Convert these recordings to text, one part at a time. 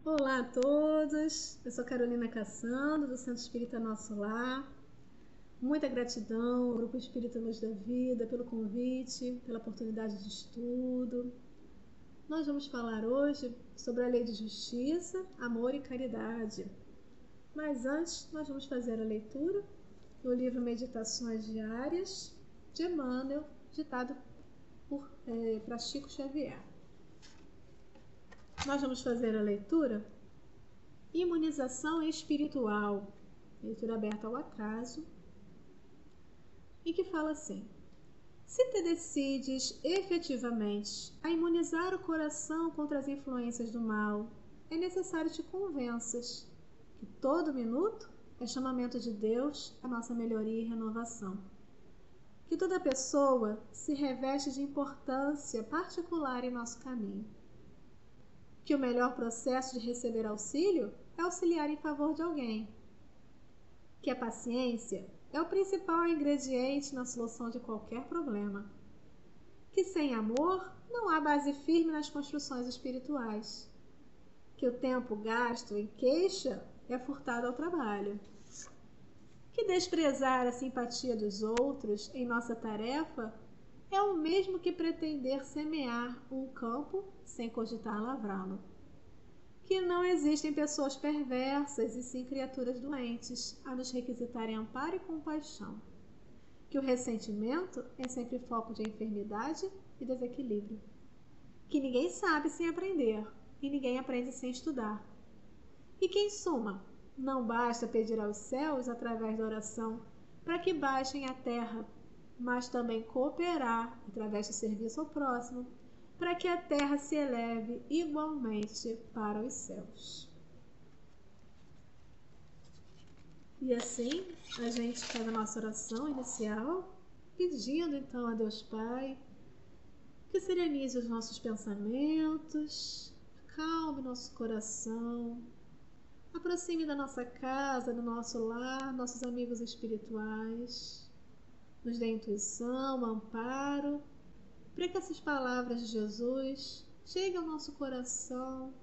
Olá a todos, eu sou Carolina Cassandro, do Centro Espírita Nosso Lar. Muita gratidão ao Grupo Espírita Luz da Vida pelo convite, pela oportunidade de estudo. Nós vamos falar hoje sobre a Lei de Justiça, Amor e Caridade. Mas antes, nós vamos fazer a leitura do livro Meditações Diárias, de Emmanuel, ditado para Chico Xavier. Nós vamos fazer a leitura Imunização Espiritual, leitura aberta ao acaso, e que fala assim: se te decides efetivamente a imunizar o coração contra as influências do mal, é necessário te convenças que todo minuto é chamamento de Deus à nossa melhoria e renovação, que toda pessoa se reveste de importância particular em nosso caminho, que o melhor processo de receber auxílio é auxiliar em favor de alguém, que a paciência é o principal ingrediente na solução de qualquer problema, que sem amor não há base firme nas construções espirituais, que o tempo gasto em queixa é furtado ao trabalho, que desprezar a simpatia dos outros em nossa tarefa é o mesmo que pretender semear um campo sem cogitar lavrá-lo, que não existem pessoas perversas e sim criaturas doentes a nos requisitarem amparo e compaixão, que o ressentimento é sempre foco de enfermidade e desequilíbrio, que ninguém sabe sem aprender e ninguém aprende sem estudar, e que, em suma, não basta pedir aos céus através da oração para que baixem à terra, mas também cooperar através do serviço ao próximo para que a terra se eleve igualmente para os céus. E assim a gente faz a nossa oração inicial, pedindo então a Deus Pai que serenize os nossos pensamentos, acalme nosso coração, aproxime da nossa casa, do nosso lar, nossos amigos espirituais, nos dê intuição, amparo, para que essas palavras de Jesus cheguem ao nosso coração,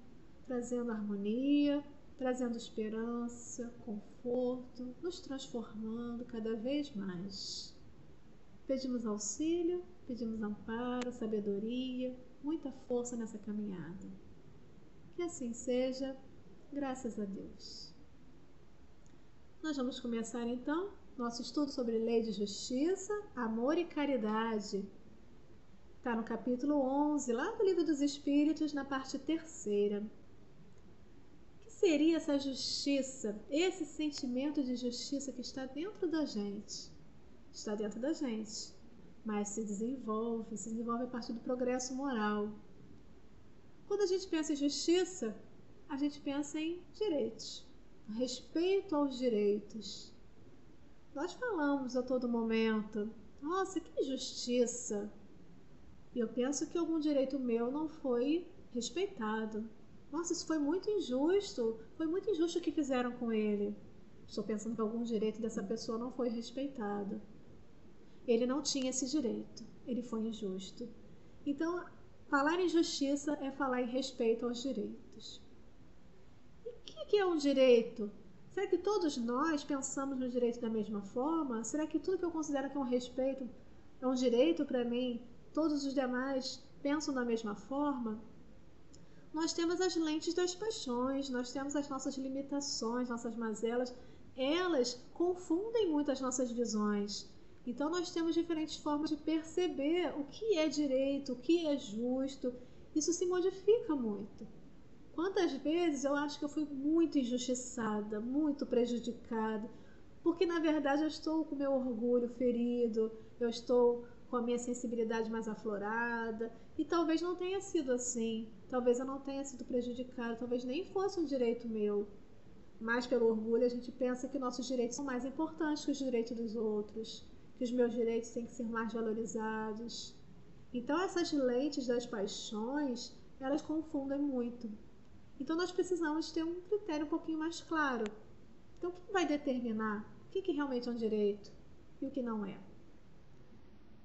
trazendo harmonia, trazendo esperança, conforto, nos transformando cada vez mais. Pedimos auxílio, pedimos amparo, sabedoria, muita força nessa caminhada. Que assim seja, graças a Deus. Nós vamos começar então nosso estudo sobre Lei de Justiça, Amor e Caridade. Está no capítulo 11, lá do Livro dos Espíritos, na parte 3ª. O que seria essa justiça, esse sentimento de justiça que está dentro da gente? Está dentro da gente, mas se desenvolve a partir do progresso moral. Quando a gente pensa em justiça, a gente pensa em direitos, respeito aos direitos. Nós falamos a todo momento, nossa, que injustiça! E eu penso que algum direito meu não foi respeitado. Nossa, isso foi muito injusto o que fizeram com ele. Estou pensando que algum direito dessa pessoa não foi respeitado. Ele não tinha esse direito, ele foi injusto. Então, falar em justiça é falar em respeito aos direitos. E o que é um direito? Será que todos nós pensamos no direito da mesma forma? Será que tudo que eu considero que é um respeito é um direito para mim? Todos os demais pensam da mesma forma? Nós temos as lentes das paixões, nós temos as nossas limitações, nossas mazelas. Elas confundem muito as nossas visões. Então nós temos diferentes formas de perceber o que é direito, o que é justo. Isso se modifica muito. Quantas vezes eu acho que eu fui muito injustiçada, muito prejudicada, porque na verdade eu estou com o meu orgulho ferido, eu estou com a minha sensibilidade mais aflorada, e talvez não tenha sido assim, talvez eu não tenha sido prejudicada, talvez nem fosse um direito meu, mas pelo orgulho a gente pensa que nossos direitos são mais importantes que os direitos dos outros, que os meus direitos têm que ser mais valorizados. Então essas lentes das paixões, elas confundem muito. Então nós precisamos ter um critério um pouquinho mais claro. Então o que vai determinar o que realmente é um direito e o que não é?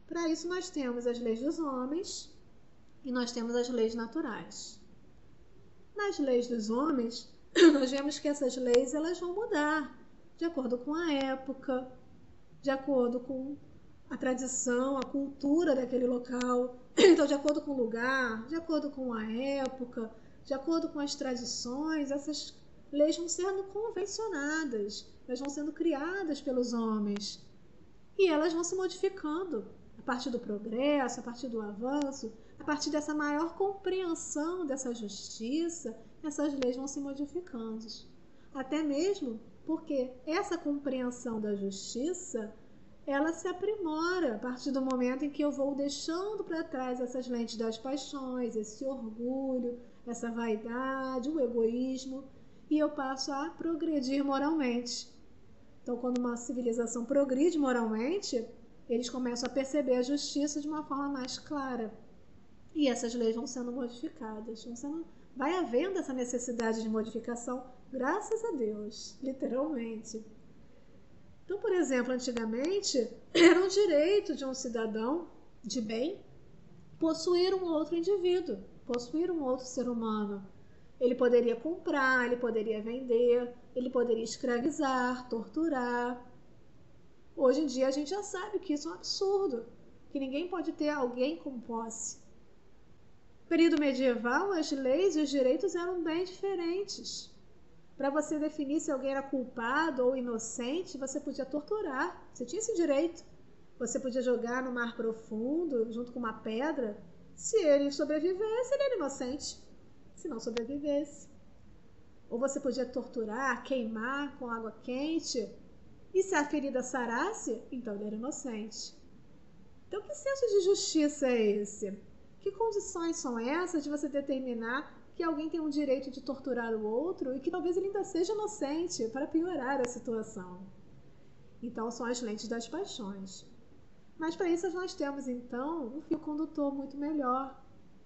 Para isso nós temos as leis dos homens e nós temos as leis naturais. Nas leis dos homens, nós vemos que essas leis elas vão mudar de acordo com a época, de acordo com a tradição, a cultura daquele local. Então, de acordo com o lugar, de acordo com a época, de acordo com as tradições, essas leis vão sendo convencionadas, elas vão sendo criadas pelos homens e elas vão se modificando a partir do progresso, a partir do avanço, a partir dessa maior compreensão dessa justiça, essas leis vão se modificando. Até mesmo porque essa compreensão da justiça, ela se aprimora a partir do momento em que eu vou deixando para trás essas lentes das paixões, esse orgulho, essa vaidade, o egoísmo, e eu passo a progredir moralmente. Então, quando uma civilização progride moralmente, eles começam a perceber a justiça de uma forma mais clara. E essas leis vão sendo modificadas, vai havendo essa necessidade de modificação, graças a Deus, literalmente. Então, por exemplo, antigamente, era um direito de um cidadão de bem possuir um outro indivíduo, possuir um outro ser humano. Ele poderia comprar, ele poderia vender, ele poderia escravizar, torturar. Hoje em dia a gente já sabe que isso é um absurdo, que ninguém pode ter alguém com posse. No período medieval, as leis e os direitos eram bem diferentes. Para você definir se alguém era culpado ou inocente, você podia torturar, você tinha esse direito. Você podia jogar no mar profundo, junto com uma pedra. Se ele sobrevivesse, ele era inocente. Se não sobrevivesse. Ou você podia torturar, queimar com água quente. E se a ferida sarasse, então ele era inocente. Então, que senso de justiça é esse? Que condições são essas de você determinar que alguém tem um direito de torturar o outro e que talvez ele ainda seja inocente, para piorar a situação? Então, são as lentes das paixões. Mas para isso nós temos, então, um fio condutor muito melhor,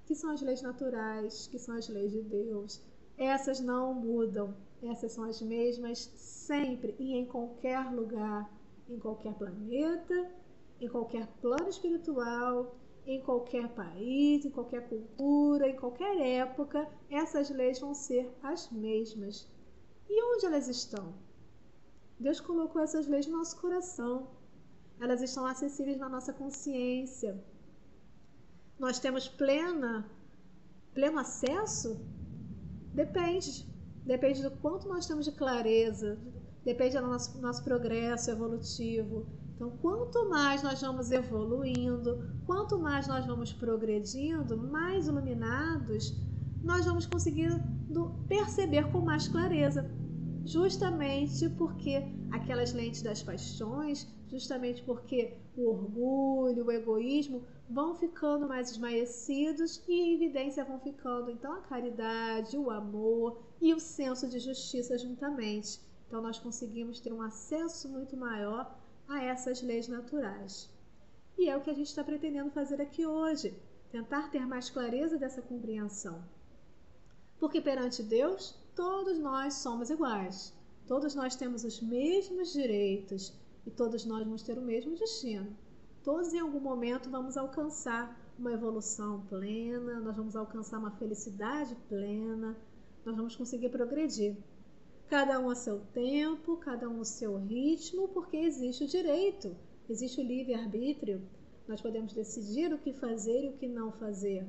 que são as leis naturais, que são as leis de Deus. Essas não mudam, essas são as mesmas sempre e em qualquer lugar, em qualquer planeta, em qualquer plano espiritual, em qualquer país, em qualquer cultura, em qualquer época, essas leis vão ser as mesmas. E onde elas estão? Deus colocou essas leis no nosso coração. Elas estão acessíveis na nossa consciência. Nós temos pleno acesso? Depende. Depende do quanto nós temos de clareza. Depende do nosso progresso evolutivo. Então, quanto mais nós vamos evoluindo, quanto mais nós vamos progredindo, mais iluminados, nós vamos conseguindo perceber com mais clareza. Justamente porque aquelas lentes das paixões, justamente porque o orgulho, o egoísmo vão ficando mais esmaecidos e em evidência vão ficando então a caridade, o amor e o senso de justiça juntamente. Então nós conseguimos ter um acesso muito maior a essas leis naturais. E é o que a gente está pretendendo fazer aqui hoje, tentar ter mais clareza dessa compreensão. Porque perante Deus, todos nós somos iguais. Todos nós temos os mesmos direitos e todos nós vamos ter o mesmo destino. Todos em algum momento vamos alcançar uma evolução plena, nós vamos alcançar uma felicidade plena, nós vamos conseguir progredir. Cada um a seu tempo, cada um no seu ritmo, porque existe o direito, existe o livre-arbítrio. Nós podemos decidir o que fazer e o que não fazer.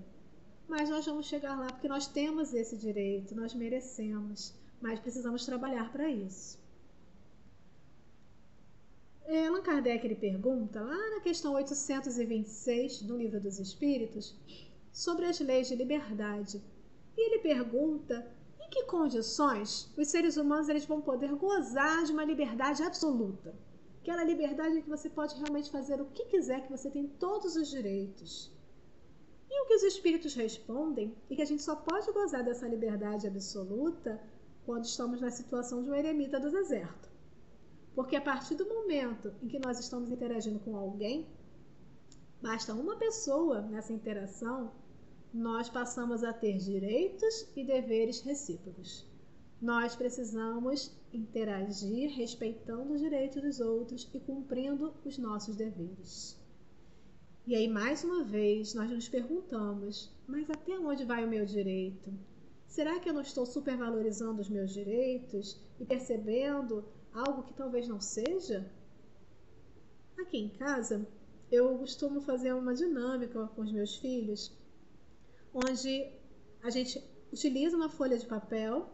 Mas nós vamos chegar lá porque nós temos esse direito, nós merecemos, mas precisamos trabalhar para isso. Allan Kardec ele pergunta, lá na questão 826 do Livro dos Espíritos, sobre as leis de liberdade. E ele pergunta em que condições os seres humanos eles vão poder gozar de uma liberdade absoluta. Aquela liberdade em que você pode realmente fazer o que quiser, que você tem todos os direitos. E o que os espíritos respondem é que a gente só pode gozar dessa liberdade absoluta quando estamos na situação de um eremita do deserto. Porque a partir do momento em que nós estamos interagindo com alguém, basta uma pessoa nessa interação, nós passamos a ter direitos e deveres recíprocos. Nós precisamos interagir respeitando os direitos dos outros e cumprindo os nossos deveres. E aí, mais uma vez, nós nos perguntamos, mas até onde vai o meu direito? Será que eu não estou supervalorizando os meus direitos e percebendo algo que talvez não seja? Aqui em casa, eu costumo fazer uma dinâmica com os meus filhos, onde a gente utiliza uma folha de papel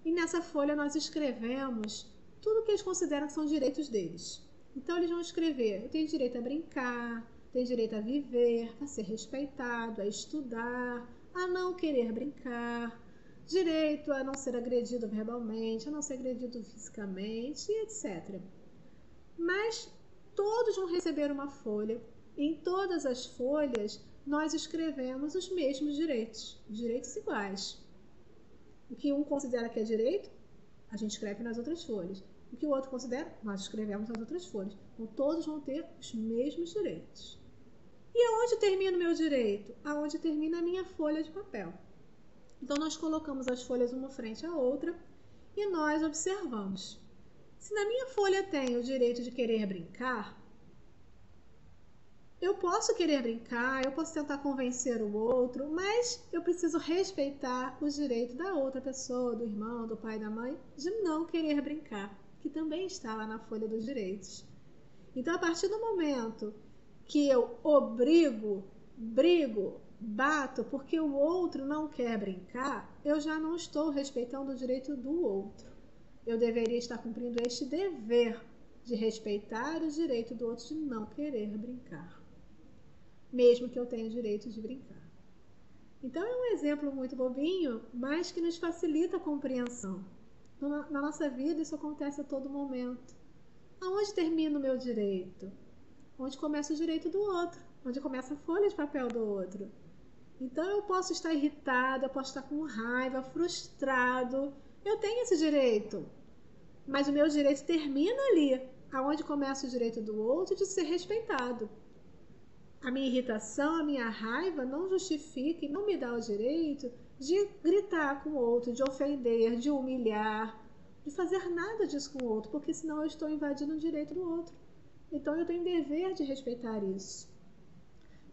e nessa folha nós escrevemos tudo o que eles consideram que são direitos deles. Então eles vão escrever: eu tenho direito a brincar, tenho direito a viver, a ser respeitado, a estudar, a não querer brincar, direito a não ser agredido verbalmente, a não ser agredido fisicamente, etc. Mas todos vão receber uma folha. Em todas as folhas nós escrevemos os mesmos direitos, direitos iguais. O que um considera que é direito, a gente escreve nas outras folhas. O que o outro considera, nós escrevemos nas outras folhas. Então todos vão ter os mesmos direitos. E aonde termina o meu direito? Aonde termina a minha folha de papel. Então nós colocamos as folhas uma frente à outra e nós observamos. Se na minha folha tem o direito de querer brincar, eu posso querer brincar, eu posso tentar convencer o outro, mas eu preciso respeitar os direitos da outra pessoa, do irmão, do pai, da mãe, de não querer brincar, que também está lá na folha dos direitos. Então, a partir do momento que eu brigo, bato porque o outro não quer brincar, eu já não estou respeitando o direito do outro. Eu deveria estar cumprindo este dever de respeitar o direito do outro de não querer brincar, mesmo que eu tenha o direito de brincar. Então é um exemplo muito bobinho, mas que nos facilita a compreensão. Na nossa vida isso acontece a todo momento. Aonde termina o meu direito? Onde começa o direito do outro? Onde começa a folha de papel do outro? Então eu posso estar irritado, eu posso estar com raiva, frustrado. Eu tenho esse direito, mas o meu direito termina ali, aonde começa o direito do outro de ser respeitado. A minha irritação, a minha raiva não justifica e não me dá o direito de gritar com o outro, de ofender, de humilhar, de fazer nada disso com o outro, porque senão eu estou invadindo o direito do outro. Então eu tenho dever de respeitar isso.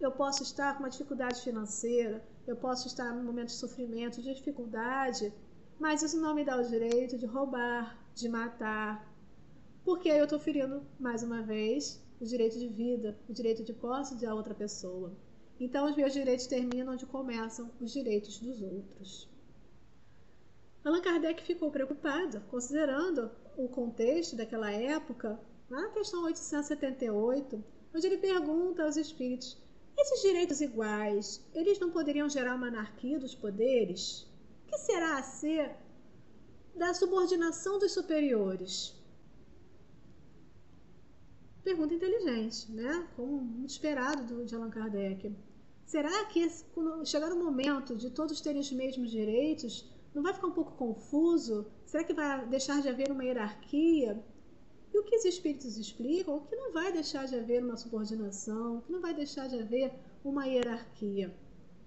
Eu posso estar com uma dificuldade financeira, eu posso estar num momento de sofrimento, de dificuldade, mas isso não me dá o direito de roubar, de matar, porque aí eu estou ferindo, mais uma vez, o direito de vida, o direito de posse da outra pessoa. Então os meus direitos terminam onde começam os direitos dos outros. Allan Kardec ficou preocupado, considerando o contexto daquela época, na questão 878, onde ele pergunta aos espíritos: esses direitos iguais, eles não poderiam gerar uma anarquia dos poderes? O que será a ser da subordinação dos superiores? Pergunta inteligente, né? Como muito esperado de Allan Kardec. Será que quando chegar o momento de todos terem os mesmos direitos, não vai ficar um pouco confuso? Será que vai deixar de haver uma hierarquia? E o que os espíritos explicam? O que não vai deixar de haver uma subordinação? O que não vai deixar de haver uma hierarquia?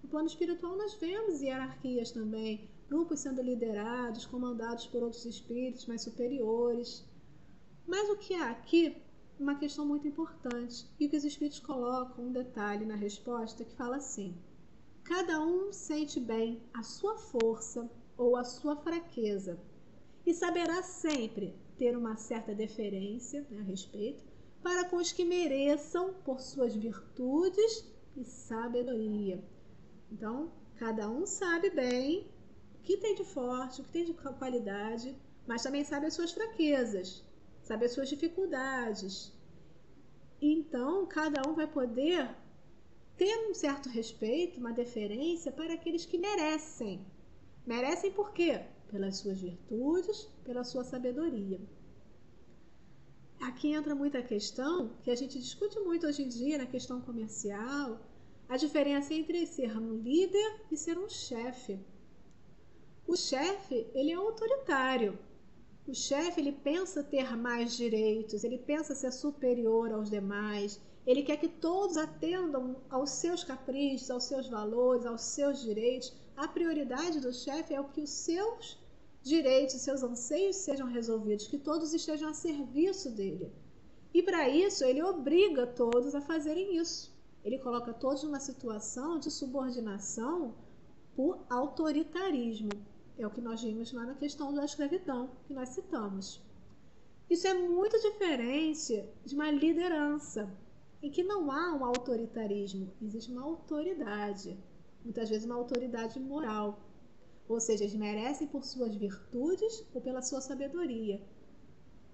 No plano espiritual nós vemos hierarquias também, grupos sendo liderados, comandados por outros espíritos mais superiores. Mas o que há aqui? Uma questão muito importante, e que os espíritos colocam um detalhe na resposta que fala assim: cada um sente bem a sua força ou a sua fraqueza e saberá sempre ter uma certa deferência, né, a respeito, para com os que mereçam por suas virtudes e sabedoria. Então, cada um sabe bem o que tem de forte, o que tem de qualidade, mas também sabe as suas fraquezas, sabe as suas dificuldades. Então, cada um vai poder ter um certo respeito, uma deferência para aqueles que merecem. Merecem por quê? Pelas suas virtudes, pela sua sabedoria. Aqui entra muita questão que a gente discute muito hoje em dia na questão comercial, a diferença entre ser um líder e ser um chefe. O chefe, ele é autoritário. O chefe, ele pensa ter mais direitos, ele pensa ser superior aos demais, ele quer que todos atendam aos seus caprichos, aos seus valores, aos seus direitos. A prioridade do chefe é o que os seus direitos, os seus anseios sejam resolvidos, que todos estejam a serviço dele. E para isso, ele obriga todos a fazerem isso. Ele coloca todos numa situação de subordinação por autoritarismo. É o que nós vimos lá na questão da escravidão, que nós citamos. Isso é muito diferente de uma liderança, em que não há um autoritarismo, existe uma autoridade, muitas vezes uma autoridade moral. Ou seja, eles merecem por suas virtudes ou pela sua sabedoria.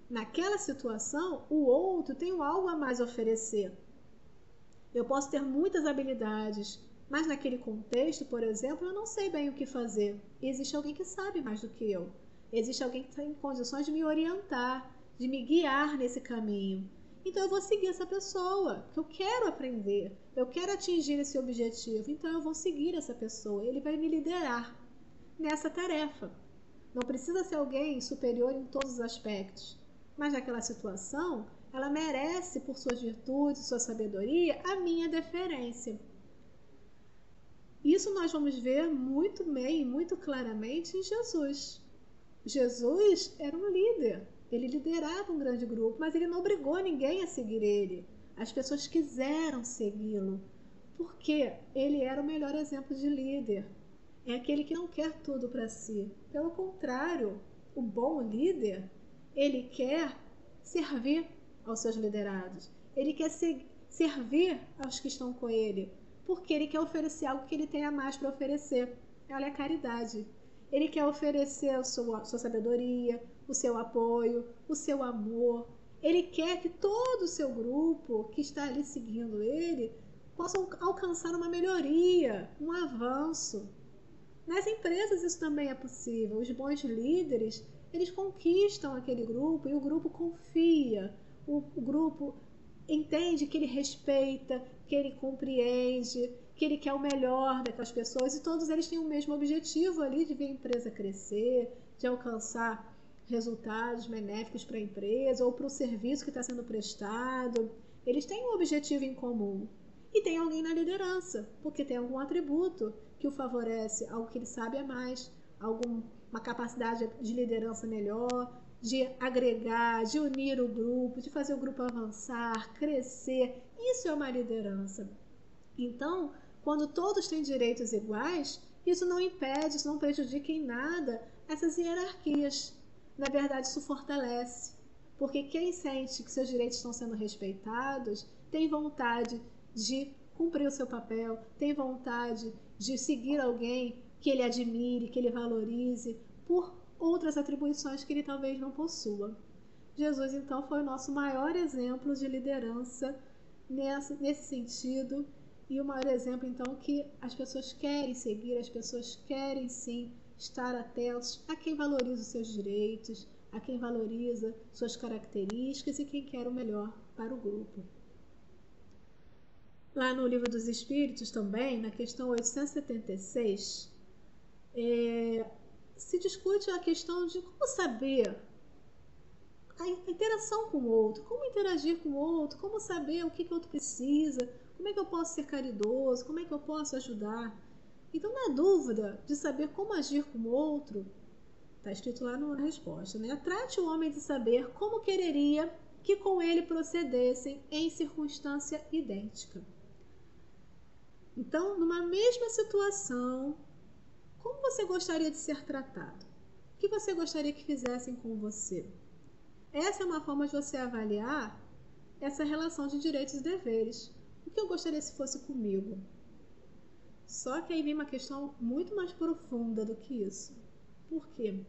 Naquela situação, o outro tem algo a mais a oferecer. Eu posso ter muitas habilidades, mas naquele contexto, por exemplo, eu não sei bem o que fazer. Existe alguém que sabe mais do que eu. Existe alguém que tem condições de me orientar, de me guiar nesse caminho. Então eu vou seguir essa pessoa, que eu quero aprender, eu quero atingir esse objetivo. Então eu vou seguir essa pessoa, ele vai me liderar nessa tarefa. Não precisa ser alguém superior em todos os aspectos, mas naquela situação, ela merece, por suas virtudes, sua sabedoria, a minha deferência. Isso nós vamos ver muito bem, muito claramente em Jesus. Jesus era um líder, ele liderava um grande grupo, mas ele não obrigou ninguém a seguir ele. As pessoas quiseram segui-lo, porque ele era o melhor exemplo de líder. É aquele que não quer tudo para si. Pelo contrário, o bom líder, ele quer servir aos seus liderados. Ele quer servir aos que estão com ele, porque ele quer oferecer algo que ele tenha mais para oferecer. Ela é a caridade. Ele quer oferecer a sua sabedoria, o seu apoio, o seu amor. Ele quer que todo o seu grupo que está ali seguindo ele possa alcançar uma melhoria, um avanço. Nas empresas isso também é possível. Os bons líderes, eles conquistam aquele grupo e o grupo confia. O grupo entende que ele respeita, que ele compreende, que ele quer o melhor daquelas pessoas e todos eles têm o mesmo objetivo ali de ver a empresa crescer, de alcançar resultados benéficos para a empresa ou para o serviço que está sendo prestado. Eles têm um objetivo em comum. E tem alguém na liderança, porque tem algum atributo que o favorece, algo que ele sabe a mais, uma capacidade de liderança melhor, de agregar, de unir o grupo, de fazer o grupo avançar, crescer. Isso é uma liderança. Então, quando todos têm direitos iguais, isso não impede, isso não prejudica em nada essas hierarquias. Na verdade, isso fortalece, porque quem sente que seus direitos estão sendo respeitados tem vontade de cumprir o seu papel, tem vontade de seguir alguém que ele admire, que ele valorize, por outras atribuições que ele talvez não possua. Jesus, então, foi o nosso maior exemplo de liderança nesse sentido, e o maior exemplo, então, que as pessoas querem seguir, as pessoas querem, sim, estar atentos a quem valoriza os seus direitos, a quem valoriza suas características e quem quer o melhor para o grupo. Lá no Livro dos Espíritos também, na questão 876, se discute a questão de como saber a interação com o outro, como interagir com o outro, como saber o que o outro precisa, como é que eu posso ser caridoso, como é que eu posso ajudar. Então, na dúvida de saber como agir com o outro, está escrito lá na resposta, né? Trate o homem de saber como quereria que com ele procedessem em circunstância idêntica. Então, numa mesma situação, como você gostaria de ser tratado? O que você gostaria que fizessem com você? Essa é uma forma de você avaliar essa relação de direitos e deveres. O que eu gostaria se fosse comigo? Só que aí vem uma questão muito mais profunda do que isso. Por quê?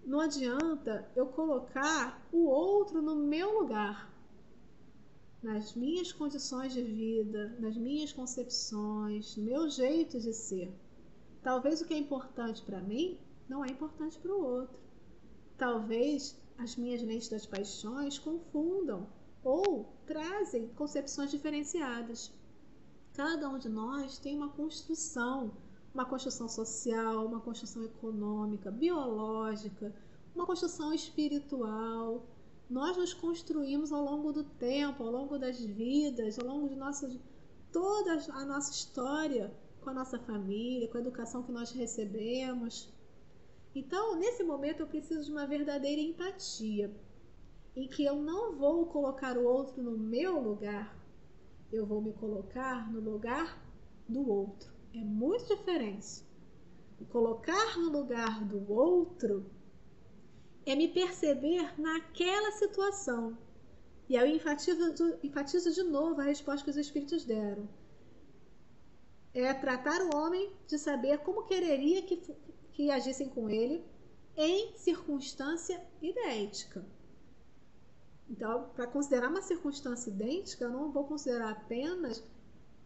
Não adianta eu colocar o outro no meu lugar, nas minhas condições de vida, nas minhas concepções, no meu jeito de ser. Talvez o que é importante para mim não é importante para o outro. Talvez as minhas lentes das paixões confundam ou trazem concepções diferenciadas. Cada um de nós tem uma construção social, uma construção econômica, biológica, uma construção espiritual. Nós nos construímos ao longo do tempo, ao longo das vidas, ao longo de toda a nossa história com a nossa família, com a educação que nós recebemos. Então, nesse momento, eu preciso de uma verdadeira empatia, em que eu não vou colocar o outro no meu lugar, eu vou me colocar no lugar do outro. É muito diferente. Colocar no lugar do outro é me perceber naquela situação. E aí eu enfatizo de novo a resposta que os Espíritos deram. É tratar o homem de saber como quereria que agissem com ele em circunstância idêntica. Então, para considerar uma circunstância idêntica, eu não vou considerar apenas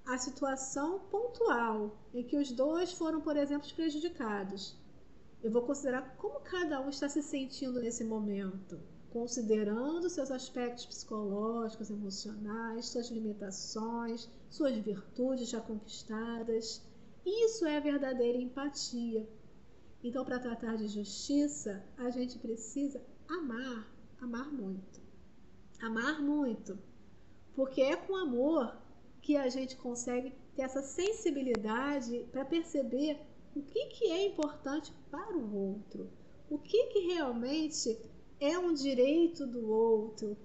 a situação pontual em que os dois foram, por exemplo, prejudicados. Eu vou considerar como cada um está se sentindo nesse momento, considerando seus aspectos psicológicos, emocionais, suas limitações, suas virtudes já conquistadas. Isso é a verdadeira empatia. Então, para tratar de justiça, a gente precisa amar muito. Amar muito, porque é com amor que a gente consegue ter essa sensibilidade para perceber o que é importante para o outro, o que realmente é um direito do outro,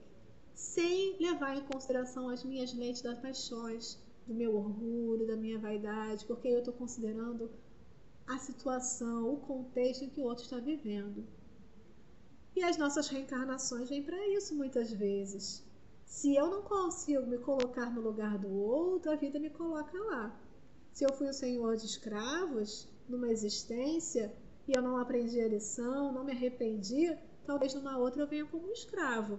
sem levar em consideração as minhas lentes das paixões, do meu orgulho, da minha vaidade, porque eu estou considerando a situação, o contexto em que o outro está vivendo. E as nossas reencarnações vêm para isso muitas vezes. Se eu não consigo me colocar no lugar do outro, a vida me coloca lá. Se eu fui o senhor de escravos numa existência e eu não aprendi a lição, não me arrependi, talvez numa outra eu venha como um escravo.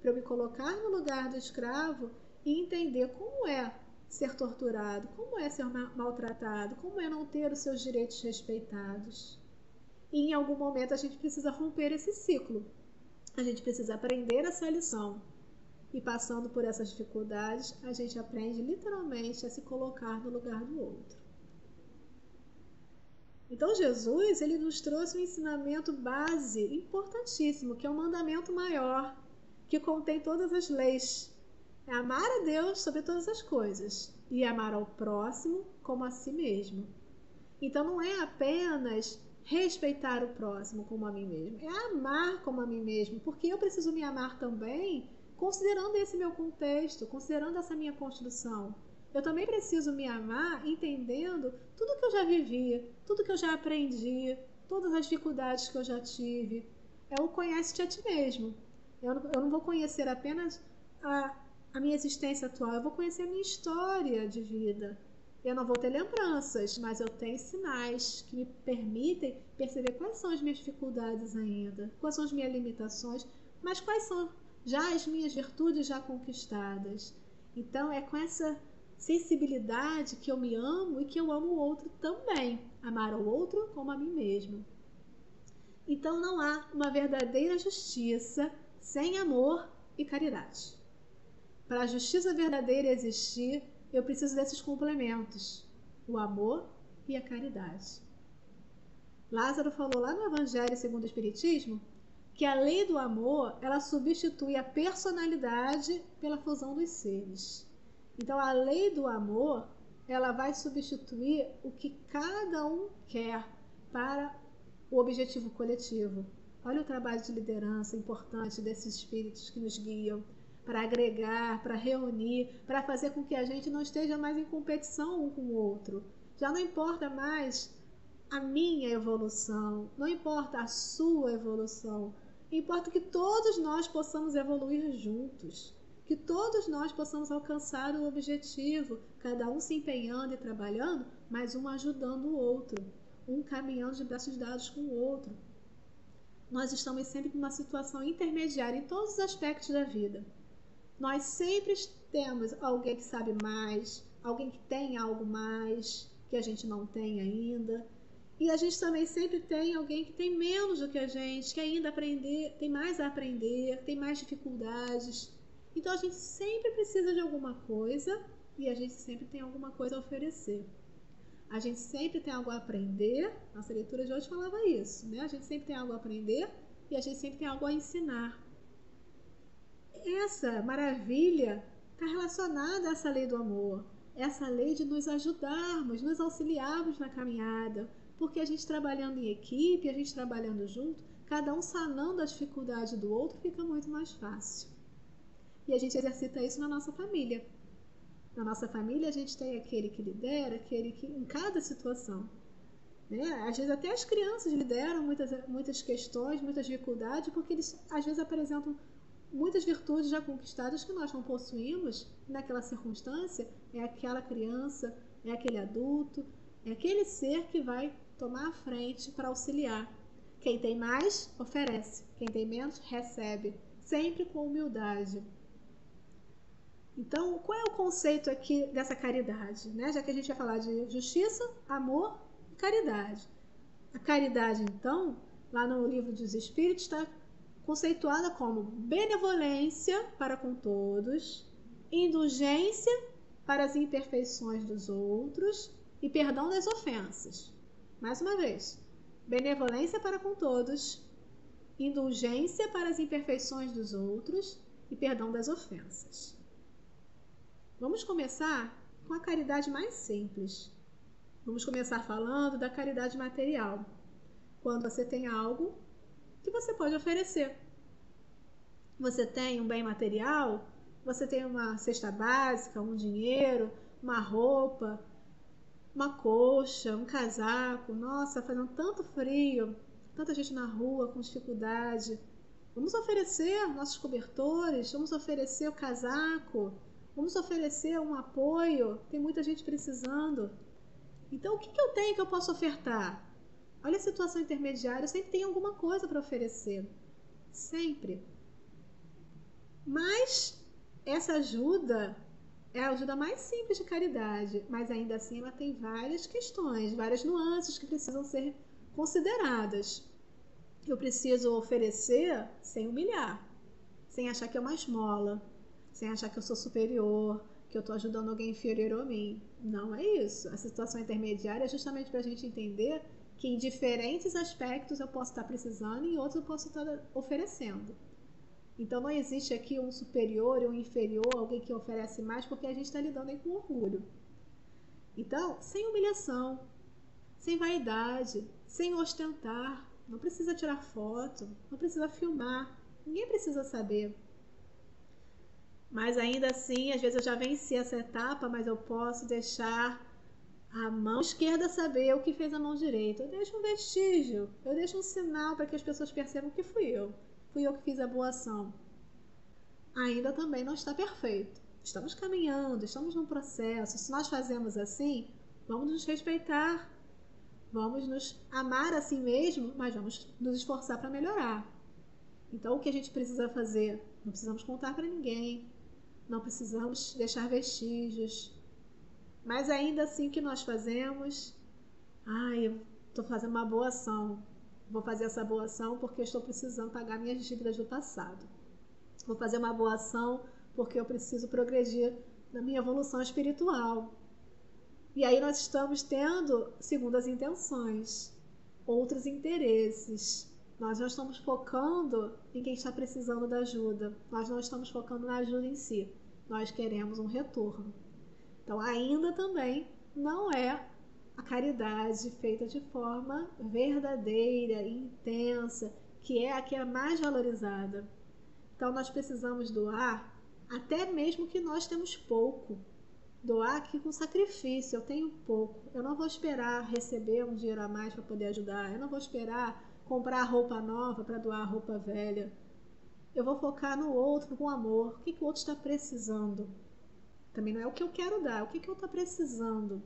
Para eu me colocar no lugar do escravo e entender como é ser torturado, como é ser maltratado, como é não ter os seus direitos respeitados. E em algum momento a gente precisa romper esse ciclo. A gente precisa aprender essa lição. E passando por essas dificuldades, a gente aprende literalmente a se colocar no lugar do outro. Então Jesus, ele nos trouxe um ensinamento base importantíssimo, que é um mandamento maior, que contém todas as leis. É amar a Deus sobre todas as coisas e amar ao próximo como a si mesmo. Então não é apenas respeitar o próximo como a mim mesmo, é amar como a mim mesmo, porque eu preciso me amar também, considerando esse meu contexto, considerando essa minha construção. Eu também preciso me amar entendendo tudo que eu já vivi, tudo que eu já aprendi, todas as dificuldades que eu já tive. É o conhece-te a ti mesmo. Eu não vou conhecer apenas a minha existência atual, eu vou conhecer a minha história de vida. Eu não vou ter lembranças, mas eu tenho sinais que me permitem perceber quais são as minhas dificuldades ainda, quais são as minhas limitações, mas quais são já as minhas virtudes já conquistadas. Então é com essa sensibilidade que eu me amo e que eu amo o outro também. Amar o outro como a mim mesmo. Então não há uma verdadeira justiça sem amor e caridade. Para a justiça verdadeira existir, eu preciso desses complementos, o amor e a caridade. Lázaro falou lá no Evangelho segundo o Espiritismo que a lei do amor, ela substitui a personalidade pela fusão dos seres. Então a lei do amor, ela vai substituir o que cada um quer para o objetivo coletivo. Olha o trabalho de liderança importante desses espíritos que nos guiam, para agregar, para reunir, para fazer com que a gente não esteja mais em competição um com o outro. Já não importa mais a minha evolução, não importa a sua evolução, importa que todos nós possamos evoluir juntos, que todos nós possamos alcançar o objetivo, cada um se empenhando e trabalhando, mas um ajudando o outro, um caminhando de braços dados com o outro. Nós estamos sempre numa situação intermediária em todos os aspectos da vida. Nós sempre temos alguém que sabe mais, alguém que tem algo mais, que a gente não tem ainda. E a gente também sempre tem alguém que tem menos do que a gente, que ainda aprender, tem mais a aprender, tem mais dificuldades. Então a gente sempre precisa de alguma coisa e a gente sempre tem alguma coisa a oferecer. A gente sempre tem algo a aprender, nossa leitura de hoje falava isso, né? A gente sempre tem algo a aprender e a gente sempre tem algo a ensinar. Essa maravilha está relacionada a essa lei do amor, essa lei de nos ajudarmos, nos auxiliarmos na caminhada, porque a gente trabalhando em equipe, a gente trabalhando junto, cada um sanando a dificuldade do outro, fica muito mais fácil. E a gente exercita isso na nossa família. Na nossa família a gente tem aquele que lidera, aquele que em cada situação. né? Às vezes até as crianças lideram muitas questões, muitas dificuldades, porque eles às vezes apresentam muitas virtudes já conquistadas que nós não possuímos. Naquela circunstância, é aquela criança, é aquele adulto, é aquele ser que vai tomar a frente para auxiliar. Quem tem mais, oferece. Quem tem menos, recebe. Sempre com humildade. Então, qual é o conceito aqui dessa caridade, né? Já que a gente vai falar de justiça, amor e caridade. A caridade, então, lá no Livro dos Espíritos, está conceituada como benevolência para com todos, indulgência para as imperfeições dos outros e perdão das ofensas. Mais uma vez, benevolência para com todos, indulgência para as imperfeições dos outros e perdão das ofensas. Vamos começar com a caridade mais simples. Vamos começar falando da caridade material. Quando você tem algo que você pode oferecer. Você tem um bem material, você tem uma cesta básica, um dinheiro, uma roupa, uma colcha, um casaco. Nossa, fazendo tanto frio, tanta gente na rua com dificuldade. Vamos oferecer nossos cobertores, vamos oferecer o casaco, vamos oferecer um apoio. Tem muita gente precisando. Então, o que eu tenho que eu posso ofertar? Olha a situação intermediária, eu sempre tenho alguma coisa para oferecer. Sempre. Mas essa ajuda é a ajuda mais simples de caridade, mas ainda assim ela tem várias questões, várias nuances que precisam ser consideradas. Eu preciso oferecer sem humilhar, sem achar que é uma esmola, sem achar que eu sou superior, que eu estou ajudando alguém inferior a mim. Não é isso. A situação intermediária é justamente para a gente entender que em diferentes aspectos eu posso estar precisando e em outros eu posso estar oferecendo. Então não existe aqui um superior ou um inferior, alguém que oferece mais, porque a gente está lidando aí com orgulho. Então, sem humilhação, sem vaidade, sem ostentar, não precisa tirar foto, não precisa filmar, ninguém precisa saber. Mas ainda assim, às vezes eu já venci essa etapa, mas eu posso deixar a mão esquerda saber o que fez a mão direita. Eu deixo um vestígio, eu deixo um sinal para que as pessoas percebam que fui eu que fiz a boa ação. Ainda também não está perfeito. Estamos caminhando, estamos num processo. Se nós fazemos assim, vamos nos respeitar, vamos nos amar assim mesmo, mas vamos nos esforçar para melhorar. Então, o que a gente precisa fazer? Não precisamos contar para ninguém, não precisamos deixar vestígios. Mas ainda assim, o que nós fazemos? Eu estou fazendo uma boa ação. Vou fazer essa boa ação porque eu estou precisando pagar minhas dívidas do passado. Vou fazer uma boa ação porque eu preciso progredir na minha evolução espiritual. E aí nós estamos tendo segundas intenções, outros interesses. Nós não estamos focando em quem está precisando da ajuda. Nós não estamos focando na ajuda em si. Nós queremos um retorno. Então, ainda também não é a caridade feita de forma verdadeira e intensa, que é a que é mais valorizada. Então, nós precisamos doar, até mesmo que nós temos pouco. Doar aqui com sacrifício, eu tenho pouco. Eu não vou esperar receber um dinheiro a mais para poder ajudar. Eu não vou esperar comprar roupa nova para doar roupa velha. Eu vou focar no outro com amor. O que o outro está precisando? Também não é o que eu quero dar, o que eu estou precisando.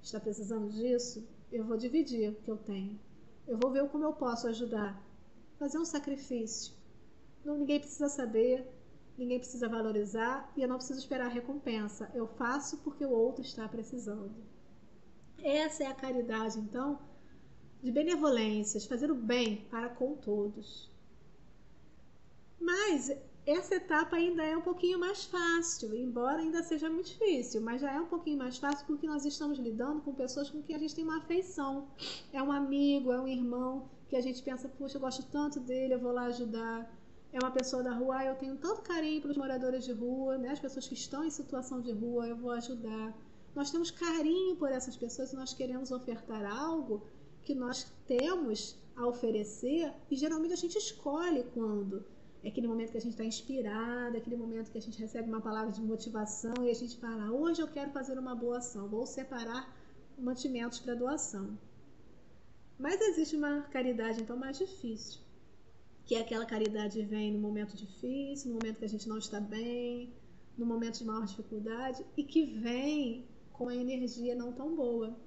Está precisando disso? Eu vou dividir o que eu tenho. Eu vou ver como eu posso ajudar. Fazer um sacrifício. Ninguém precisa saber, ninguém precisa valorizar e eu não preciso esperar a recompensa. Eu faço porque o outro está precisando. Essa é a caridade, então, de benevolências, fazer o bem para com todos. Mas essa etapa ainda é um pouquinho mais fácil, embora ainda seja muito difícil, mas já é um pouquinho mais fácil porque nós estamos lidando com pessoas com quem a gente tem uma afeição. É um amigo, é um irmão que a gente pensa, puxa, eu gosto tanto dele, eu vou lá ajudar. É uma pessoa da rua, eu tenho tanto carinho pelos moradores de rua, né? As pessoas que estão em situação de rua, eu vou ajudar. Nós temos carinho por essas pessoas e nós queremos ofertar algo que nós temos a oferecer e geralmente a gente escolhe quando. É aquele momento que a gente está inspirada, aquele momento que a gente recebe uma palavra de motivação e a gente fala, hoje eu quero fazer uma boa ação, vou separar mantimentos para doação. Mas existe uma caridade, então, mais difícil, que é aquela caridade que vem no momento difícil, no momento que a gente não está bem, no momento de maior dificuldade, e que vem com a energia não tão boa.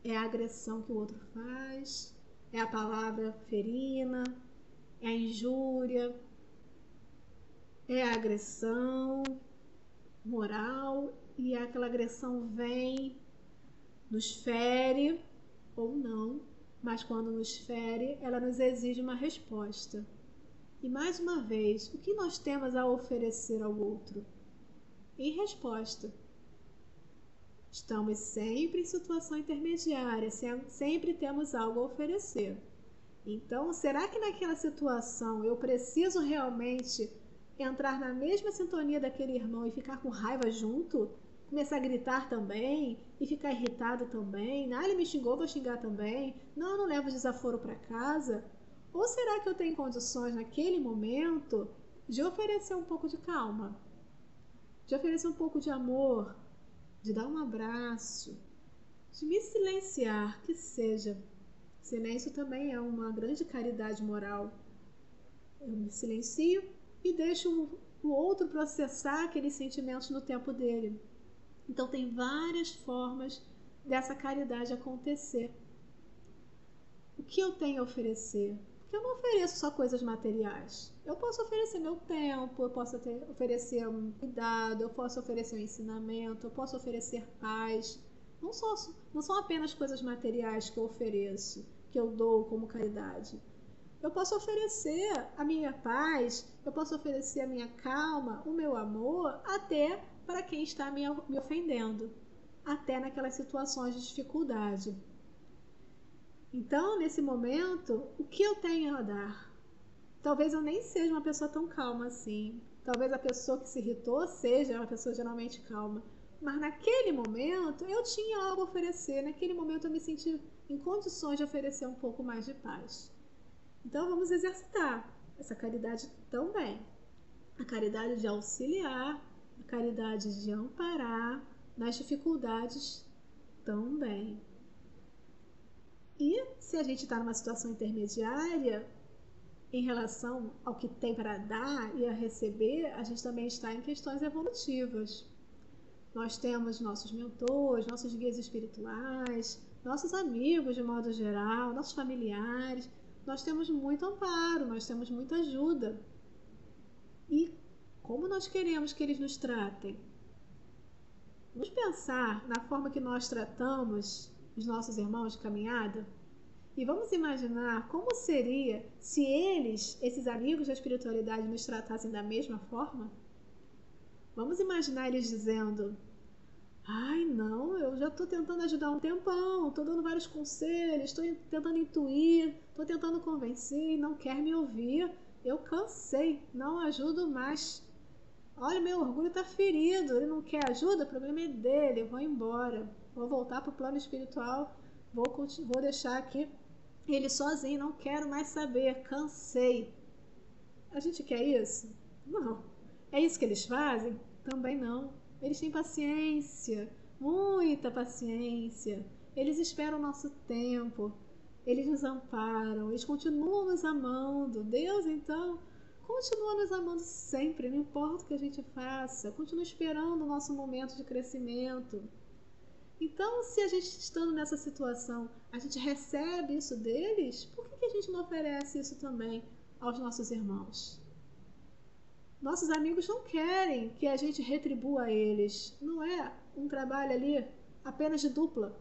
É a agressão que o outro faz, é a palavra ferina, é a injúria, é a agressão moral, e aquela agressão vem, nos fere ou não, mas quando nos fere, ela nos exige uma resposta. E mais uma vez, o que nós temos a oferecer ao outro? Em resposta, estamos sempre em situação intermediária, sempre temos algo a oferecer. Então, será que naquela situação eu preciso realmente entrar na mesma sintonia daquele irmão e ficar com raiva junto? Começar a gritar também e ficar irritado também? Ah, ele me xingou, vou xingar também. Não, eu não levo desaforo para casa. Ou será que eu tenho condições naquele momento de oferecer um pouco de calma, de oferecer um pouco de amor, de dar um abraço, de me silenciar, que seja. Silêncio também é uma grande caridade moral. Eu me silencio e deixo o outro processar aqueles sentimentos no tempo dele. Então tem várias formas dessa caridade acontecer. O que eu tenho a oferecer? Porque eu não ofereço só coisas materiais. Eu posso oferecer meu tempo, eu posso oferecer um cuidado, eu posso oferecer um ensinamento, eu posso oferecer paz. Não são apenas coisas materiais que eu ofereço, que eu dou como caridade. Eu posso oferecer a minha paz, eu posso oferecer a minha calma, o meu amor, até para quem está me ofendendo, até naquelas situações de dificuldade. Então, nesse momento, o que eu tenho a dar? Talvez eu nem seja uma pessoa tão calma assim. Talvez a pessoa que se irritou seja uma pessoa geralmente calma. Mas naquele momento, eu tinha algo a oferecer. Naquele momento, eu me senti em condições de oferecer um pouco mais de paz. Então, vamos exercitar essa caridade também. A caridade de auxiliar, a caridade de amparar nas dificuldades também. E se a gente está numa situação intermediária, em relação ao que tem para dar e a receber, a gente também está em questões evolutivas. Nós temos nossos mentores, nossos guias espirituais, nossos amigos de modo geral, nossos familiares. Nós temos muito amparo, nós temos muita ajuda. E como nós queremos que eles nos tratem? Vamos pensar na forma que nós tratamos os nossos irmãos de caminhada? E vamos imaginar como seria se eles, esses amigos da espiritualidade, nos tratassem da mesma forma? Vamos imaginar eles dizendo: ai, não, eu já estou tentando ajudar um tempão, estou dando vários conselhos, estou tentando intuir, estou tentando convencer e não quer me ouvir. Eu cansei, não ajudo mais. Olha, meu orgulho está ferido, ele não quer ajuda, o problema é dele, eu vou embora. Vou voltar para o plano espiritual, vou deixar aqui ele sozinho, não quero mais saber, cansei. A gente quer isso? Não. É isso que eles fazem? Também não. Eles têm paciência, muita paciência. Eles esperam o nosso tempo, eles nos amparam, eles continuam nos amando. Deus, então, continua nos amando sempre, não importa o que a gente faça, continua esperando o nosso momento de crescimento. Então, se a gente estando nessa situação, a gente recebe isso deles, por que a gente não oferece isso também aos nossos irmãos? Nossos amigos não querem que a gente retribua a eles. Não é um trabalho ali apenas de dupla.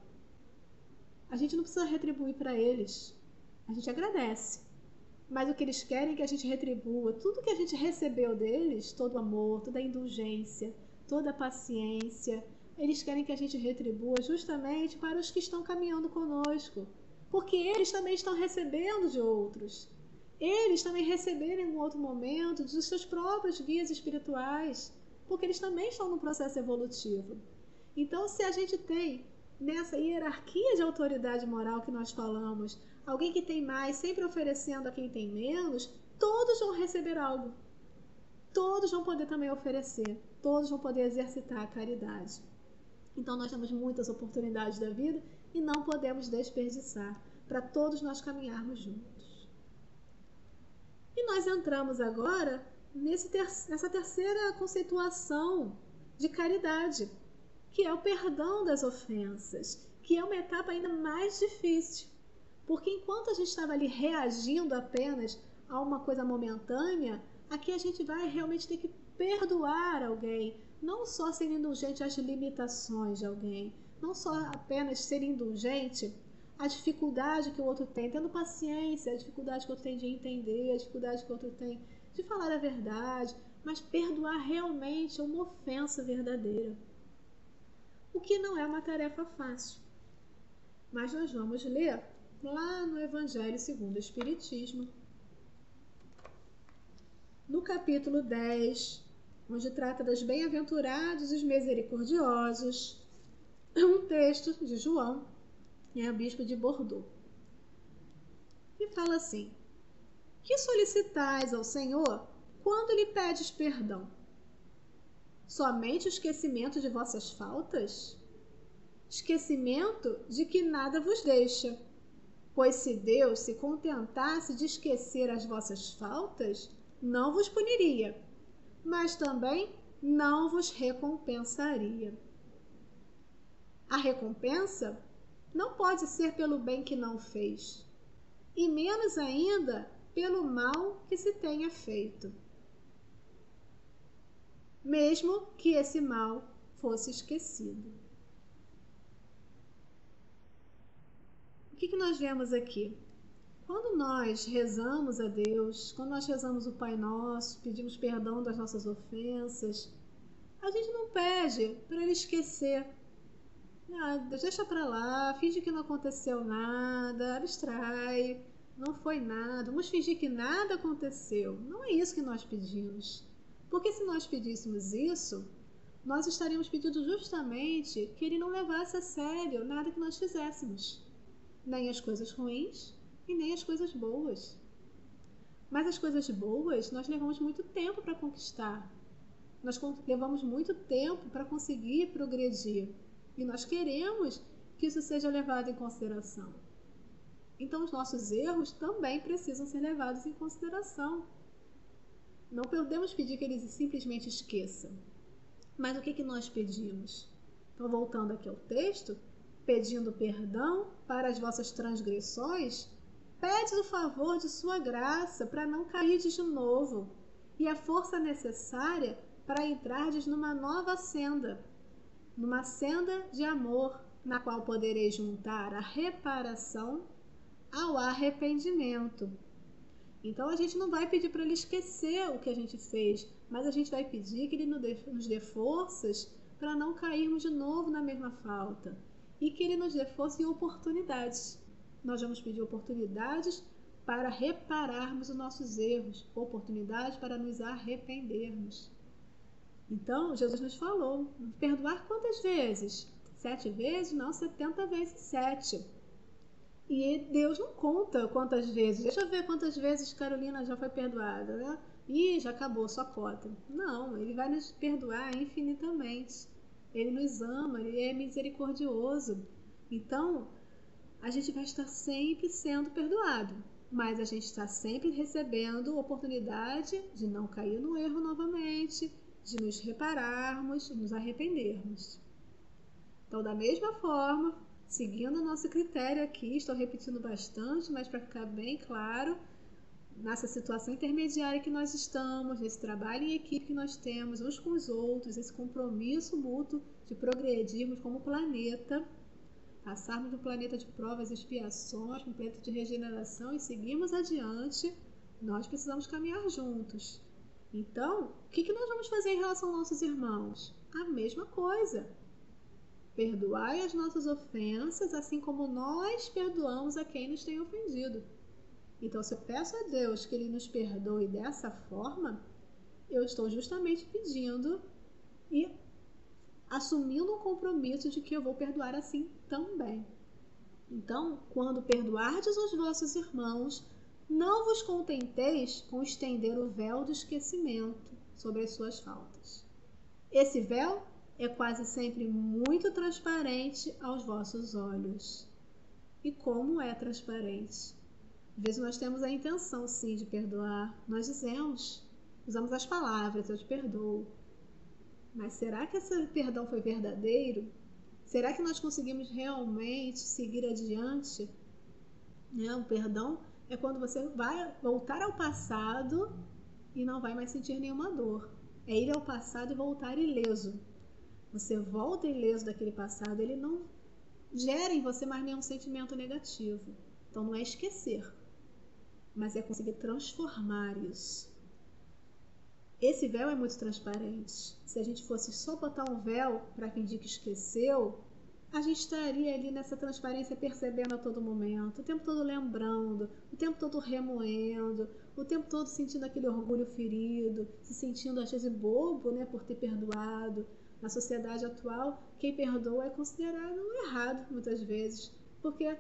A gente não precisa retribuir para eles. A gente agradece. Mas o que eles querem é que a gente retribua tudo que a gente recebeu deles, todo o amor, toda a indulgência, toda a paciência. Eles querem que a gente retribua justamente para os que estão caminhando conosco, porque eles também estão recebendo de outros. Eles também receberam em um outro momento dos seus próprios guias espirituais, porque eles também estão no processo evolutivo. Então, se a gente tem nessa hierarquia de autoridade moral que nós falamos, alguém que tem mais sempre oferecendo a quem tem menos, todos vão receber algo. Todos vão poder também oferecer, todos vão poder exercitar a caridade. Então nós temos muitas oportunidades da vida e não podemos desperdiçar. para todos nós caminharmos juntos. E nós entramos agora nessa terceira conceituação de caridade, que é o perdão das ofensas, que é uma etapa ainda mais difícil. Porque enquanto a gente estava ali reagindo apenas a uma coisa momentânea, aqui a gente vai realmente ter que perdoar alguém, não só ser indulgente às limitações de alguém, não só apenas ser indulgente à dificuldade que o outro tem, tendo paciência, a dificuldade que o outro tem de entender, a dificuldade que o outro tem de falar a verdade, mas perdoar realmente uma ofensa verdadeira. O que não é uma tarefa fácil. Mas nós vamos ler lá no Evangelho segundo o Espiritismo, no capítulo 10, onde trata das bem-aventurados e os misericordiosos, um texto de João, bispo de Bordeaux, e fala assim: que solicitais ao Senhor quando lhe pedes perdão? Somente o esquecimento de vossas faltas? Esquecimento de que nada vos deixa. Pois se Deus se contentasse de esquecer as vossas faltas, não vos puniria, mas também não vos recompensaria. A recompensa não pode ser pelo bem que não fez, e menos ainda pelo mal que se tenha feito, mesmo que esse mal fosse esquecido. O que nós vemos aqui? Quando nós rezamos a Deus, quando nós rezamos o Pai Nosso, pedimos perdão das nossas ofensas, a gente não pede para Ele esquecer. Deixa para lá, finge que não aconteceu nada, abstrai, não foi nada, vamos fingir que nada aconteceu. Não é isso que nós pedimos. Porque se nós pedíssemos isso, nós estaríamos pedindo justamente que Ele não levasse a sério nada que nós fizéssemos. Nem as coisas ruins e nem as coisas boas. Mas as coisas boas nós levamos muito tempo para conquistar. Nós levamos muito tempo para conseguir progredir. E nós queremos que isso seja levado em consideração. Então os nossos erros também precisam ser levados em consideração. Não podemos pedir que eles simplesmente esqueçam. Mas o que nós pedimos? Então, voltando aqui ao texto, pedindo perdão para as vossas transgressões, pede o favor de sua graça para não cairdes de novo e a força necessária para entrardes numa nova senda, numa senda de amor, na qual podereis juntar a reparação ao arrependimento. Então a gente não vai pedir para Ele esquecer o que a gente fez, mas a gente vai pedir que Ele nos dê forças para não cairmos de novo na mesma falta. E que Ele nos dê força e oportunidades. Nós vamos pedir oportunidades para repararmos os nossos erros, oportunidades para nos arrependermos. Então, Jesus nos falou, perdoar quantas vezes? 7 vezes? Não, 70 vezes 7. E Deus não conta quantas vezes. Deixa eu ver quantas vezes Carolina já foi perdoada, né? Ih, já acabou sua cota. Não, Ele vai nos perdoar infinitamente. Ele nos ama, Ele é misericordioso. Então, a gente vai estar sempre sendo perdoado, mas a gente está sempre recebendo oportunidade de não cair no erro novamente, de nos repararmos, de nos arrependermos. Então, da mesma forma, seguindo o nosso critério aqui, estou repetindo bastante, mas para ficar bem claro, nessa situação intermediária que nós estamos, nesse trabalho em equipe que nós temos uns com os outros, esse compromisso mútuo de progredirmos como planeta, passarmos do planeta de provas e expiações para um planeta de regeneração e seguirmos adiante, nós precisamos caminhar juntos. Então, o que nós vamos fazer em relação aos nossos irmãos? A mesma coisa. Perdoai as nossas ofensas, assim como nós perdoamos a quem nos tem ofendido. Então, se eu peço a Deus que Ele nos perdoe dessa forma, eu estou justamente pedindo e assumindo um compromisso de que eu vou perdoar assim também. Então, quando perdoardes os vossos irmãos, não vos contenteis com estender o véu do esquecimento sobre as suas faltas. Esse véu é quase sempre muito transparente aos vossos olhos. e como é transparente. Às vezes nós temos a intenção, sim, de perdoar. Nós usamos as palavras, eu te perdoo. Mas será que esse perdão foi verdadeiro? Será que nós conseguimos realmente seguir adiante? O perdão é quando você vai voltar ao passado e não vai mais sentir nenhuma dor. É ir ao passado e voltar ileso. Você volta ileso daquele passado, ele não gera em você mais nenhum sentimento negativo. Então não é esquecer, mas é conseguir transformar isso. Esse véu é muito transparente. Se a gente fosse só botar um véu para fingir que esqueceu, a gente estaria ali nessa transparência percebendo a todo momento, o tempo todo lembrando, o tempo todo remoendo, o tempo todo sentindo aquele orgulho ferido, se sentindo às vezes bobo, né, por ter perdoado. Na sociedade atual, quem perdoa é considerado errado muitas vezes, porque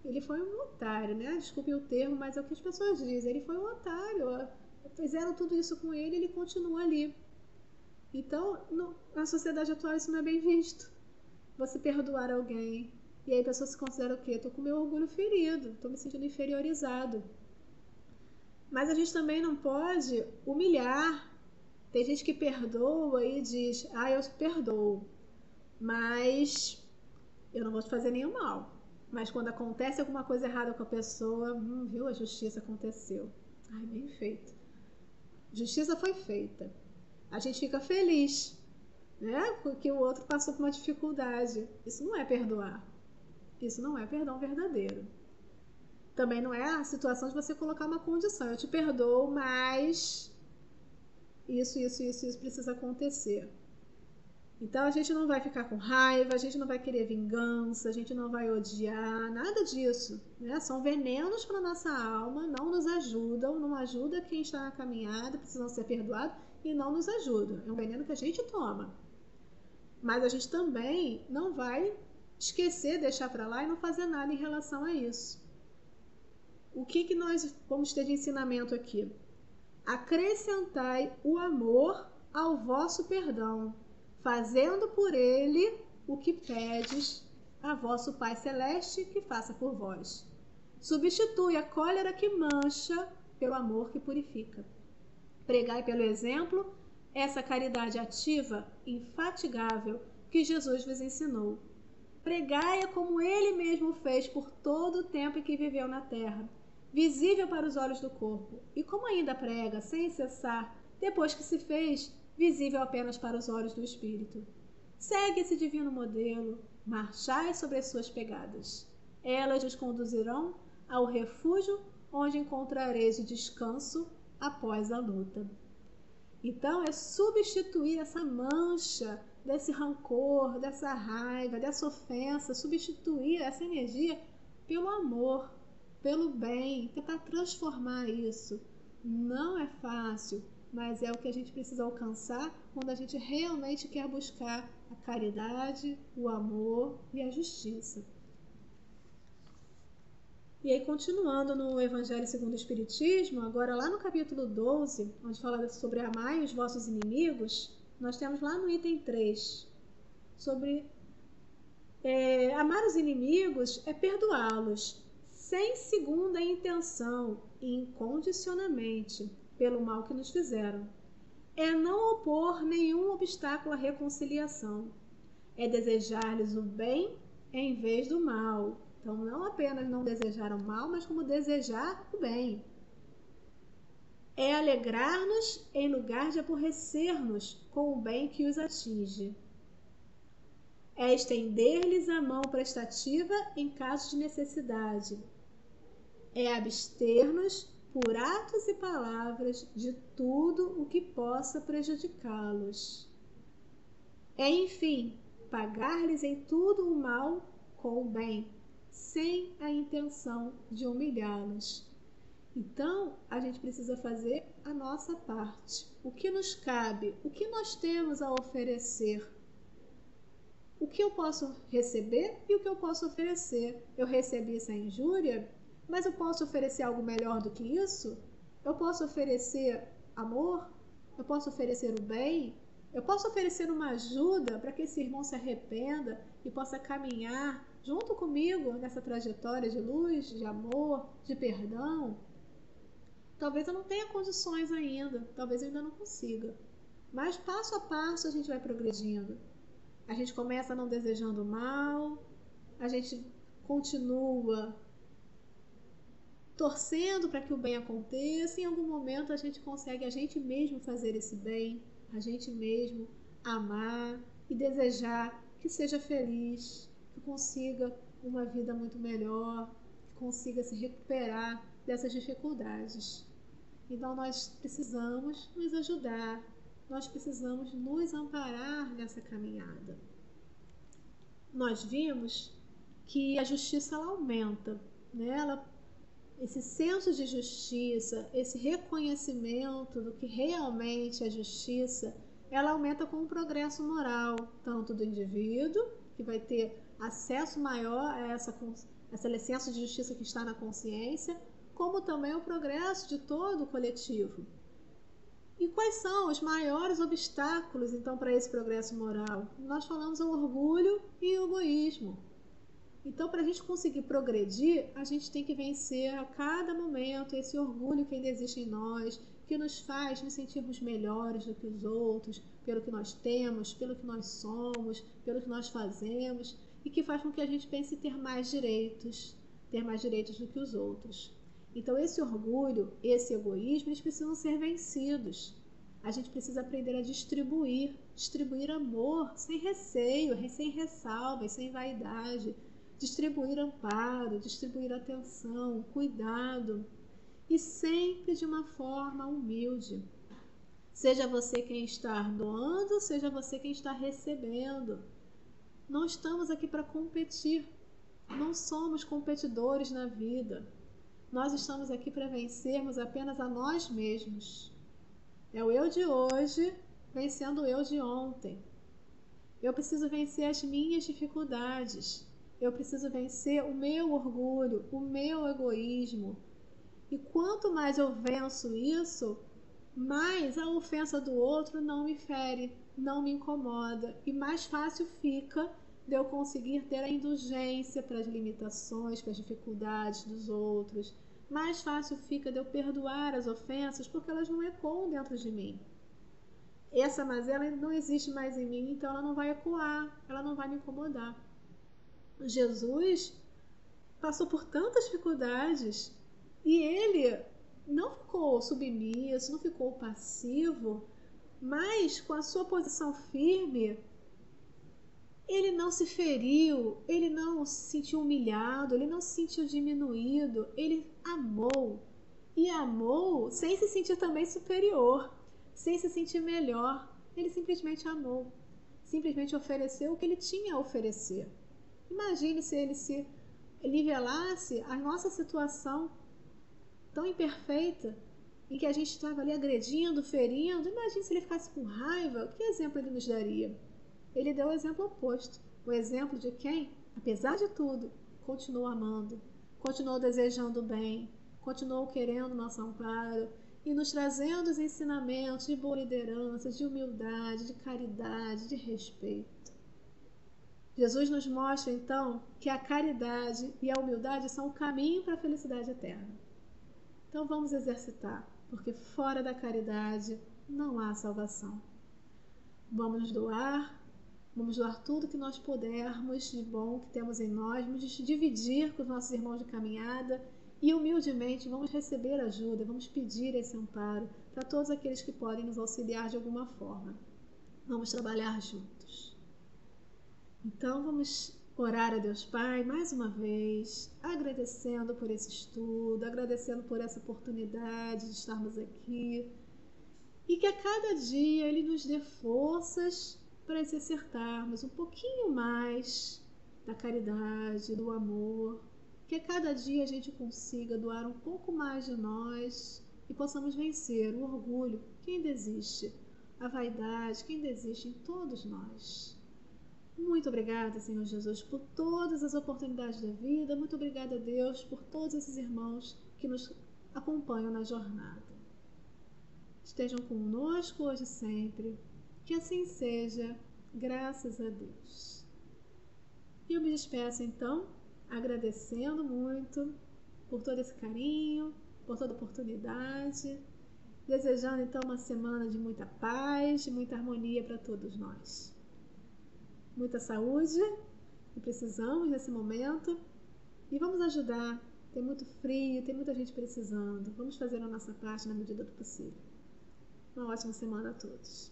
ele foi um otário, né? Desculpem o termo, mas é o que as pessoas dizem, ele foi um otário, fizeram tudo isso com ele, ele continua ali. Então, na sociedade atual isso não é bem visto. Você perdoar alguém, e aí a pessoa se considera o quê? Estou com meu orgulho ferido, estou me sentindo inferiorizado. Mas a gente também não pode humilhar. Tem gente que perdoa e diz, eu te perdoo, mas eu não vou te fazer nenhum mal. Mas quando acontece alguma coisa errada com a pessoa, viu, a justiça aconteceu. Bem feito. Justiça foi feita. A gente fica feliz, né? Porque o outro passou por uma dificuldade. Isso não é perdoar. Isso não é perdão verdadeiro. Também não é a situação de você colocar uma condição. Eu te perdoo, mas isso precisa acontecer. Então a gente não vai ficar com raiva, a gente não vai querer vingança, a gente não vai odiar, nada disso, né? São venenos para nossa alma, não nos ajudam, não ajuda quem está na caminhada, precisam ser perdoados e não nos ajudam. É um veneno que a gente toma. Mas a gente também não vai esquecer, deixar para lá e não fazer nada em relação a isso. O que nós vamos ter de ensinamento aqui? Acrescentai o amor ao vosso perdão, fazendo por ele o que pedes a vosso Pai Celeste que faça por vós. Substitui a cólera que mancha pelo amor que purifica. Pregai pelo exemplo essa caridade ativa, infatigável, que Jesus vos ensinou. Pregai-a como ele mesmo fez por todo o tempo em que viveu na terra, visível para os olhos do corpo, e como ainda prega, sem cessar, depois que se fez visível apenas para os olhos do Espírito. Segue esse divino modelo, marchai sobre as suas pegadas. Elas os conduzirão ao refúgio onde encontrareis o descanso após a luta. Então, é substituir essa mancha desse rancor, dessa raiva, dessa ofensa, substituir essa energia pelo amor, pelo bem, tentar transformar isso. Não é fácil, mas é o que a gente precisa alcançar quando a gente realmente quer buscar a caridade, o amor e a justiça. E aí, continuando no Evangelho segundo o Espiritismo, agora lá no capítulo 12, onde fala sobre amai os vossos inimigos, nós temos lá no item 3, sobre amar os inimigos é perdoá-los, sem segunda intenção e incondicionalmente, pelo mal que nos fizeram. É não opor nenhum obstáculo à reconciliação. É desejar-lhes o bem em vez do mal. Então, não apenas não desejar o mal, mas como desejar o bem. É alegrar-nos em lugar de aborrecer-nos com o bem que os atinge. É estender-lhes a mão prestativa em caso de necessidade. É abster-nos por atos e palavras de tudo o que possa prejudicá-los. É, enfim, pagar-lhes em tudo o mal com o bem, sem a intenção de humilhá-los. Então, a gente precisa fazer a nossa parte. O que nos cabe? O que nós temos a oferecer? O que eu posso receber e o que eu posso oferecer? Eu recebi essa injúria, mas eu posso oferecer algo melhor do que isso? Eu posso oferecer amor? Eu posso oferecer o bem? Eu posso oferecer uma ajuda para que esse irmão se arrependa e possa caminhar junto comigo nessa trajetória de luz, de amor, de perdão. Talvez eu não tenha condições ainda, talvez eu ainda não consiga. Mas passo a passo a gente vai progredindo. A gente começa não desejando mal, a gente continua torcendo para que o bem aconteça, e em algum momento a gente consegue a gente mesmo fazer esse bem, a gente mesmo amar e desejar que seja feliz, que consiga uma vida muito melhor, que consiga se recuperar dessas dificuldades. Então nós precisamos nos ajudar, nós precisamos nos amparar nessa caminhada. Nós vimos que a justiça ela aumenta, né? Esse senso de justiça, esse reconhecimento do que realmente é justiça, ela aumenta com o progresso moral, tanto do indivíduo, que vai ter acesso maior a essa licença de justiça que está na consciência, como também o progresso de todo o coletivo. E quais são os maiores obstáculos, então, para esse progresso moral? Nós falamos o orgulho e o egoísmo. Então, para a gente conseguir progredir, a gente tem que vencer a cada momento esse orgulho que ainda existe em nós, que nos faz nos sentirmos melhores do que os outros, pelo que nós temos, pelo que nós somos, pelo que nós fazemos, e que faz com que a gente pense em ter mais direitos do que os outros. Então, esse orgulho, esse egoísmo, eles precisam ser vencidos. A gente precisa aprender a distribuir amor sem receio, sem ressalvas, sem vaidade, distribuir amparo, distribuir atenção, cuidado, e sempre de uma forma humilde. Seja você quem está doando, seja você quem está recebendo. Não estamos aqui para competir, não somos competidores na vida. Nós estamos aqui para vencermos apenas a nós mesmos. É o eu de hoje vencendo o eu de ontem. Eu preciso vencer as minhas dificuldades. Eu preciso vencer o meu orgulho, o meu egoísmo. E quanto mais eu venço isso, mais a ofensa do outro não me fere, não me incomoda. E mais fácil fica de eu conseguir ter a indulgência para as limitações, para as dificuldades dos outros. Mais fácil fica de eu perdoar as ofensas, porque elas não ecoam dentro de mim. Essa mazela não existe mais em mim, então ela não vai ecoar, ela não vai me incomodar. Jesus passou por tantas dificuldades e ele não ficou submisso, não ficou passivo, mas com a sua posição firme, ele não se feriu, ele não se sentiu humilhado, ele não se sentiu diminuído, ele amou. E amou sem se sentir também superior, sem se sentir melhor. Ele simplesmente amou, simplesmente ofereceu o que ele tinha a oferecer. Imagine se ele se nivelasse a nossa situação tão imperfeita, em que a gente estava ali agredindo, ferindo. Imagine se ele ficasse com raiva, que exemplo ele nos daria? Ele deu o exemplo oposto, o exemplo de quem, apesar de tudo, continuou amando, continuou desejando o bem, continuou querendo nosso amparo e nos trazendo os ensinamentos de boa liderança, de humildade, de caridade, de respeito. Jesus nos mostra, então, que a caridade e a humildade são o caminho para a felicidade eterna. Então vamos exercitar, porque fora da caridade não há salvação. Vamos doar tudo que nós pudermos de bom que temos em nós, vamos dividir com os nossos irmãos de caminhada e humildemente vamos receber ajuda, vamos pedir esse amparo para todos aqueles que podem nos auxiliar de alguma forma. Vamos trabalhar juntos. Então vamos orar a Deus Pai mais uma vez, agradecendo por esse estudo, agradecendo por essa oportunidade de estarmos aqui e que a cada dia Ele nos dê forças para exercitarmos um pouquinho mais da caridade, do amor, que a cada dia a gente consiga doar um pouco mais de nós e possamos vencer o orgulho que ainda existe, a vaidade que ainda existe em todos nós. Muito obrigada, Senhor Jesus, por todas as oportunidades da vida. Muito obrigada, Deus, por todos esses irmãos que nos acompanham na jornada. Estejam conosco hoje e sempre. Que assim seja, graças a Deus. E eu me despeço então, agradecendo muito por todo esse carinho, por toda oportunidade, desejando então uma semana de muita paz, de muita harmonia para todos nós. Muita saúde, que precisamos nesse momento, e vamos ajudar. Tem muito frio, tem muita gente precisando. Vamos fazer a nossa parte na medida do possível. Uma ótima semana a todos.